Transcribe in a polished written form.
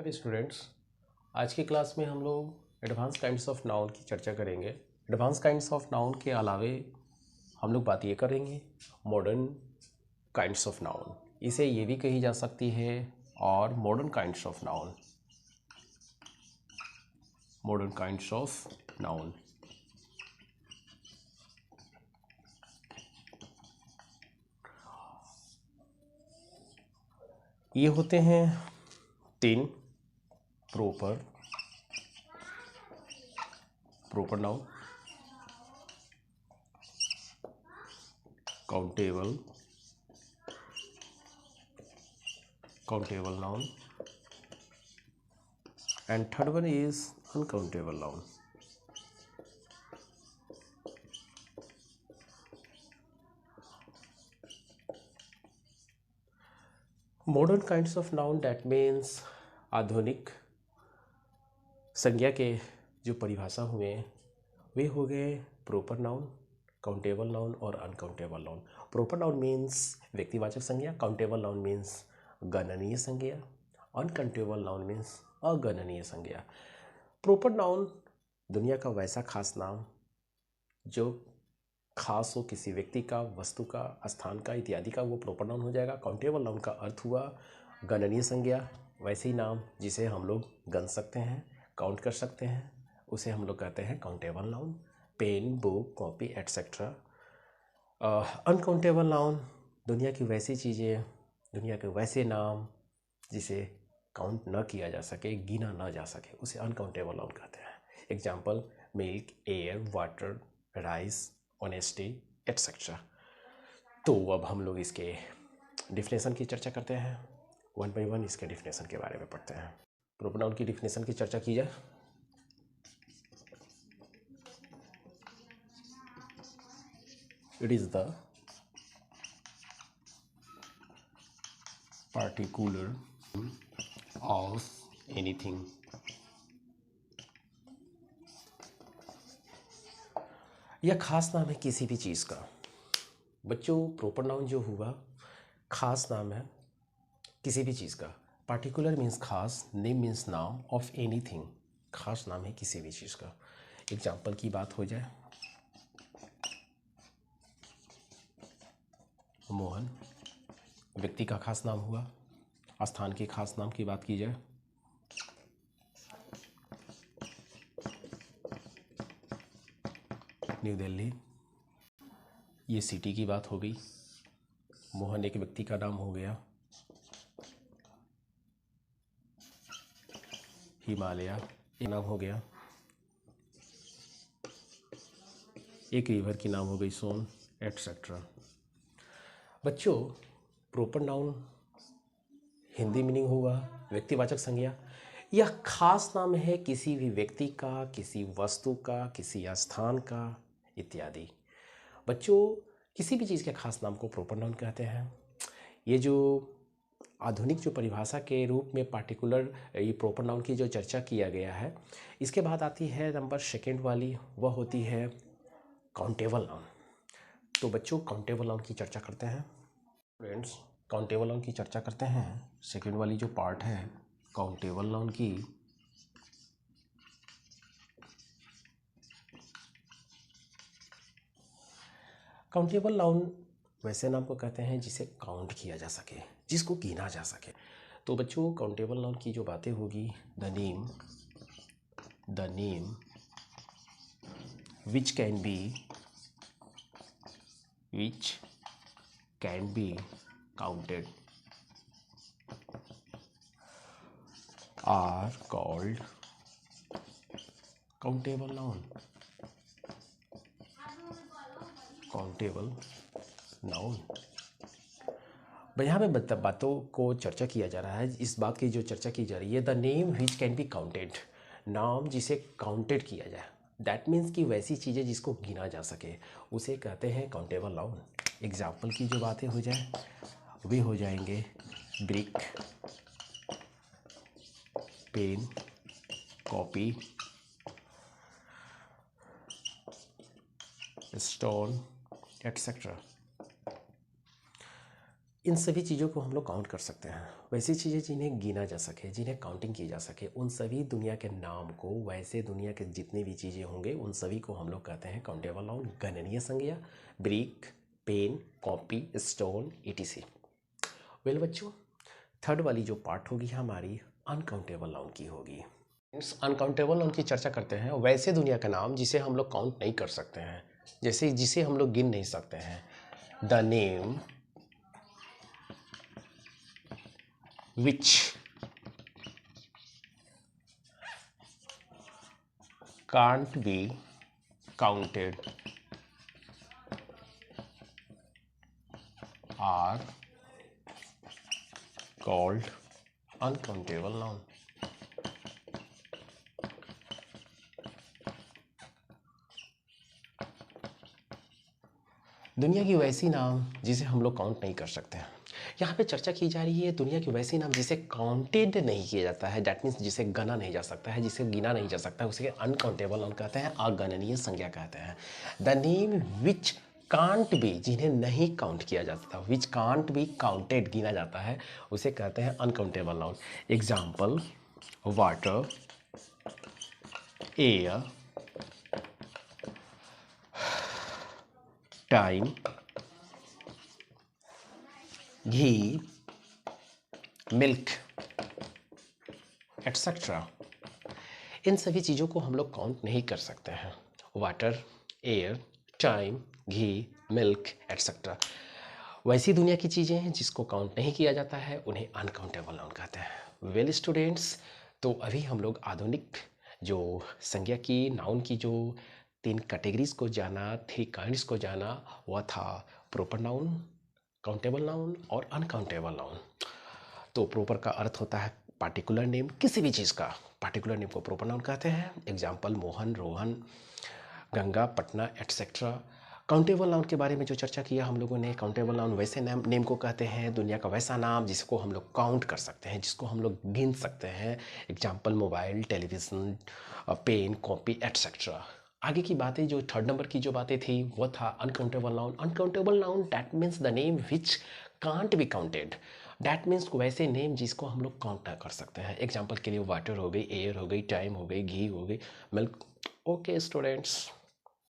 नमस्कार स्टूडेंट्स। आज की क्लास में हम लोग एडवांस काइंड्स ऑफ नाउन की चर्चा करेंगे। एडवांस काइंड्स ऑफ नाउन के अलावे हम लोग बात ये करेंगे मॉडर्न काइंड्स ऑफ नाउन, इसे ये भी कही जा सकती है और modern kinds of noun, modern kinds of noun. ये होते हैं तीन proper noun, countable noun, and third one is uncountable noun. Modern kinds of noun, that means आधुनिक संज्ञा के जो परिभाषा हुए वे हो गए प्रॉपर नाउन, काउंटेबल नाउन और uncountable noun. Proper noun means व्यक्तिवाचक संज्ञा, काउंटेबल नाउन मीन्स गणनीय संज्ञा, अनकाउंटेबल नाउन मीन्स अगणनीय संज्ञा। प्रॉपर नाउन दुनिया का वैसा खास नाम जो खास हो, किसी व्यक्ति का, वस्तु का, स्थान का इत्यादि का, वो प्रॉपर नाउन हो जाएगा। काउंटेबल नाउन का अर्थ हुआ गणनीय संज्ञा, वैसे ही नाम जिसे हम लोग गण सकते हैं, काउंट कर सकते हैं, उसे हम लोग कहते हैं countable noun. Pen, book, copy etcetera. Uncountable noun दुनिया की वैसी चीज़ें, दुनिया के वैसे नाम जिसे काउंट न किया जा सके, गिना न जा सके, उसे अनकाउंटेबल नाउन कहते हैं। Example milk, air, water, rice, honesty etcetera. तो अब हम लोग इसके डिफिनेशन की चर्चा करते हैं। वन बाई वन इसके डिफिनेशन के बारे में पढ़ते हैं। प्रॉपर नाउन की डिफिनेशन की चर्चा की जाए। It is the particular of anything यह खास नाम है किसी भी चीज़ का। बच्चों, प्रॉपर नाउन जो हुआ खास नाम है किसी भी चीज़ का। पार्टिकुलर मीन्स खास, नेम मीन्स नाम ऑफ एनीथिंग, खास नाम है किसी भी चीज़ का। एग्जाम्पल की बात हो जाए, मोहन व्यक्ति का खास नाम हुआ। स्थान के खास नाम की बात की जाए, न्यू दिल्ली, ये सिटी की बात हो गई। मोहन एक व्यक्ति का नाम हो गया। हिमालय एक नाम हो गया। एक रिवर की नाम हो गई सोन एट्सेट्रा। बच्चों, प्रॉपर नाउन हिंदी मीनिंग हुआ व्यक्तिवाचक संज्ञा। यह खास नाम है किसी भी व्यक्ति का, किसी वस्तु का, किसी स्थान का इत्यादि। बच्चों, किसी भी चीज़ के खास नाम को प्रॉपर नाउन कहते हैं। ये जो आधुनिक जो परिभाषा के रूप में पार्टिकुलर ये प्रॉपर नाउन की जो चर्चा किया गया है, इसके बाद आती है नंबर सेकेंड वाली, वह होती है काउंटेबल नाउन। तो बच्चों, काउंटेबल नाउन की चर्चा करते हैं। फ्रेंड्स, काउंटेबल नाउन की चर्चा करते हैं। सेकेंड वाली जो पार्ट है काउंटेबल नाउन की, काउंटेबल नाउन वैसे नाम को कहते हैं जिसे काउंट किया जा सके, जिसको गिना जा सके। तो बच्चों, काउंटेबल नाउन की जो बातें होगी, the name which can be counted are called countable noun। यहाँ पे बातों को चर्चा किया जा रहा है, इस बात की जो चर्चा की जा रही है, the name which can be counted, नाम जिसे काउंटेड किया जाए। दैट मीन्स कि वैसी चीज़ें जिसको गिना जा सके, उसे कहते हैं काउंटेबल नाउन। एग्जाम्पल की जो बातें हो जाए वे हो जाएंगे brick, pen, copy, stone etcetera. इन सभी चीज़ों को हम लोग काउंट कर सकते हैं। वैसी चीज़ें जिन्हें गिना जा सके, जिन्हें काउंटिंग की जा सके, उन सभी दुनिया के नाम को, वैसे दुनिया के जितनी भी चीज़ें होंगे उन सभी को हम लोग कहते हैं काउंटेबल नाउन, गणनीय संज्ञा। Brick, pen, copy, stone, etc। Well बच्चों, थर्ड वाली जो पार्ट होगी हमारी अनकाउंटेबल नाउन की होगी। अनकाउंटेबल नाउन की चर्चा करते हैं वैसे दुनिया का नाम जिसे हम लोग काउंट नहीं कर सकते हैं, जैसे जिसे हम लोग गिन नहीं सकते हैं। The name which can't be counted are called uncountable noun। दुनिया की वैसी नाम जिसे हम लोग काउंट नहीं कर सकते हैं। यहाँ पे चर्चा की जा रही है दुनिया की वैसी नाम जिसे काउंटेड नहीं किया जाता है, दैट मीन्स जिसे गना नहीं जा सकता है, जिसे गिना नहीं जा सकता है, उसे अनकाउंटेबल नाउन कहते हैं, अगणनीय संज्ञा कहते हैं। The name which can't be, जिन्हें नहीं काउंट किया जाता, विच कांट बी काउंटेड, गिना जाता है, उसे कहते हैं uncountable noun. Example water, air, time, ghee, milk, etcetera. इन सभी चीज़ों को हम लोग काउंट नहीं कर सकते हैं। Water, air, time, ghee, milk, etcetera वैसी दुनिया की चीज़ें हैं जिसको काउंट नहीं किया जाता है, उन्हें अनकाउंटेबल नाउन कहते हैं। वेल स्टूडेंट्स, तो अभी हम लोग आधुनिक जो संज्ञा की, नाउन की जो 3 कैटेगरीज को जाना, 3 काइंड्स को जाना, वह था प्रॉपर नाउन, काउंटेबल नाउन और अनकाउंटेबल नाउन। तो प्रॉपर का अर्थ होता है पार्टिकुलर नेम, किसी भी चीज़ का पार्टिकुलर नेम को प्रॉपर नाउन कहते हैं। Example Mohan, Rohan, Ganga, Patna, etcetera. Countable noun के बारे में जो चर्चा किया हम लोगों ने, काउंटेबल नाउन वैसे नेम को कहते हैं, दुनिया का वैसा नाम जिसको हम लोग काउंट कर सकते हैं, जिसको हम लोग गिन सकते हैं। Example mobile, television, pen, copy, etcetera. आगे की बातें जो थर्ड नंबर की जो बातें थी वो था uncountable noun. Uncountable noun that means the name which can't be counted, that means वैसे नेम जिसको हम लोग काउंट ना कर सकते हैं। एग्जाम्पल के लिए वाटर हो गई, एयर हो गई, टाइम हो गई, घी हो गई, मिल्क। Okay students.